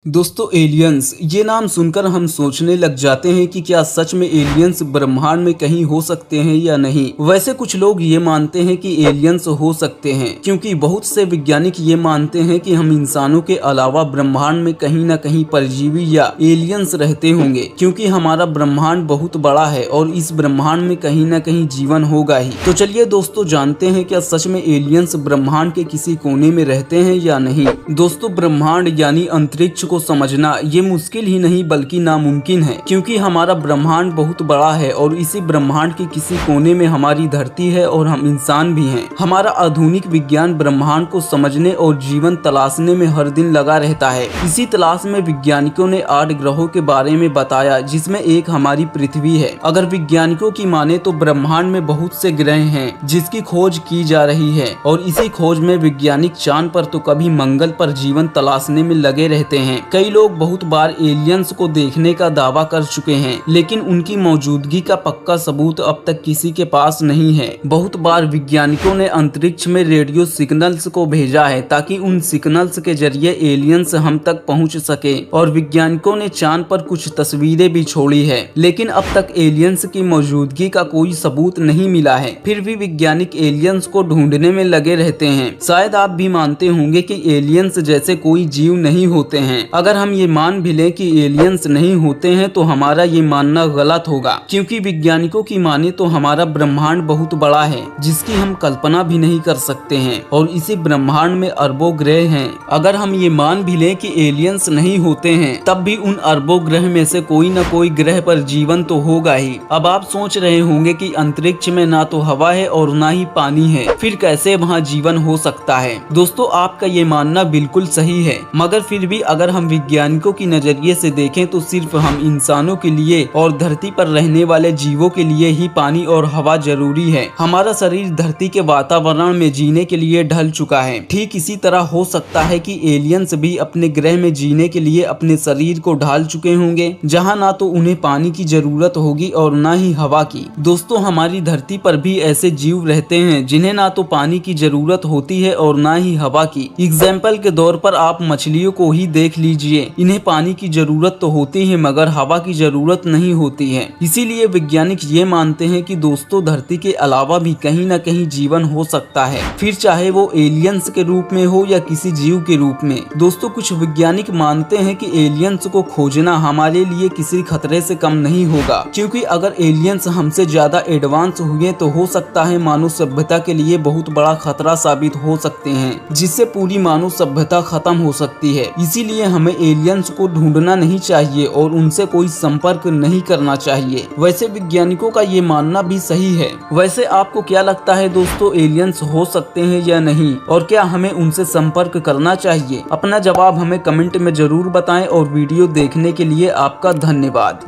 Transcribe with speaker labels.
Speaker 1: दोस्तों एलियंस ये नाम सुनकर हम सोचने लग जाते हैं कि क्या सच में एलियंस ब्रह्मांड में कहीं हो सकते हैं या नहीं। वैसे कुछ लोग ये मानते हैं कि एलियंस हो सकते हैं क्योंकि बहुत से वैज्ञानिक ये मानते हैं कि हम इंसानों के अलावा ब्रह्मांड में कहीं न कहीं परजीवी या एलियंस रहते होंगे, क्योंकि हमारा ब्रह्मांड बहुत बड़ा है और इस ब्रह्मांड में कहीं न कहीं जीवन होगा ही। तो चलिए दोस्तों जानते हैं क्या सच में एलियंस ब्रह्मांड के किसी कोने में रहते हैं या नहीं। दोस्तों ब्रह्मांड यानी अंतरिक्ष को समझना ये मुश्किल ही नहीं बल्कि नामुमकिन है, क्योंकि हमारा ब्रह्मांड बहुत बड़ा है और इसी ब्रह्मांड के किसी कोने में हमारी धरती है और हम इंसान भी हैं। हमारा आधुनिक विज्ञान ब्रह्मांड को समझने और जीवन तलाशने में हर दिन लगा रहता है। इसी तलाश में वैज्ञानिकों ने 8 ग्रहों के बारे में बताया, जिसमें एक हमारी पृथ्वी है। अगर वैज्ञानिकों की माने तो ब्रह्मांड में बहुत से ग्रह हैं जिसकी खोज की जा रही है और इसी खोज में वैज्ञानिक चांद पर तो कभी मंगल पर जीवन तलाशने में लगे रहते हैं। कई लोग बहुत बार एलियंस को देखने का दावा कर चुके हैं, लेकिन उनकी मौजूदगी का पक्का सबूत अब तक किसी के पास नहीं है। बहुत बार वैज्ञानिकों ने अंतरिक्ष में रेडियो सिग्नल्स को भेजा है ताकि उन सिग्नल्स के जरिए एलियंस हम तक पहुंच सके, और वैज्ञानिकों ने चांद पर कुछ तस्वीरें भी छोड़ी है, लेकिन अब तक एलियंस की मौजूदगी का कोई सबूत नहीं मिला है। फिर भी वैज्ञानिक एलियंस को ढूंढने में लगे रहते हैं। शायद आप भी मानते होंगे कि एलियंस जैसे कोई जीव नहीं होते हैं। अगर हम ये मान भी लें कि एलियंस नहीं होते हैं तो हमारा ये मानना गलत होगा, क्योंकि वैज्ञानिकों की माने तो हमारा ब्रह्मांड बहुत बड़ा है जिसकी हम कल्पना भी नहीं कर सकते हैं, और इसी ब्रह्मांड में अरबों ग्रह हैं। अगर हम ये मान भी लें कि एलियंस नहीं होते हैं, तब भी उन अरबों ग्रह में से कोई न कोई ग्रह पर जीवन तो होगा ही। अब आप सोच रहे होंगे कि अंतरिक्ष में ना तो हवा है और ना ही पानी है, फिर कैसे वहाँ जीवन हो सकता है। दोस्तों आपका ये मानना बिल्कुल सही है, मगर फिर भी अगर हम वैज्ञानिकों की नजरिए से देखें तो सिर्फ हम इंसानों के लिए और धरती पर रहने वाले जीवों के लिए ही पानी और हवा जरूरी है। हमारा शरीर धरती के वातावरण में जीने के लिए ढल चुका है। ठीक इसी तरह हो सकता है कि एलियंस भी अपने ग्रह में जीने के लिए अपने शरीर को ढाल चुके होंगे, जहाँ ना तो उन्हें पानी की जरूरत होगी और ना ही हवा की। दोस्तों हमारी धरती पर भी ऐसे जीव रहते हैं जिन्हें ना तो पानी की जरूरत होती है और ना ही हवा की। एग्जाम्पल के तौर पर आप मछलियों को ही देख लीजिए, इन्हें पानी की जरूरत तो होती है मगर हवा की जरूरत नहीं होती है। इसीलिए वैज्ञानिक ये मानते हैं कि दोस्तों धरती के अलावा भी कहीं न कहीं जीवन हो सकता है, फिर चाहे वो एलियंस के रूप में हो या किसी जीव के रूप में। दोस्तों कुछ वैज्ञानिक मानते हैं कि एलियंस को खोजना हमारे लिए किसी खतरे से कम नहीं होगा, क्योंकि अगर एलियंस हमसे ज्यादा एडवांस हुए तो हो सकता है मानव सभ्यता के लिए बहुत बड़ा खतरा साबित हो सकते हैं, जिससे पूरी मानव सभ्यता खत्म हो सकती है। इसीलिए हमें एलियंस को ढूंढना नहीं चाहिए और उनसे कोई संपर्क नहीं करना चाहिए। वैसे वैज्ञानिकों का ये मानना भी सही है। वैसे आपको क्या लगता है दोस्तों, एलियंस हो सकते हैं या नहीं, और क्या हमें उनसे संपर्क करना चाहिए? अपना जवाब हमें कमेंट में जरूर बताएं और वीडियो देखने के लिए आपका धन्यवाद।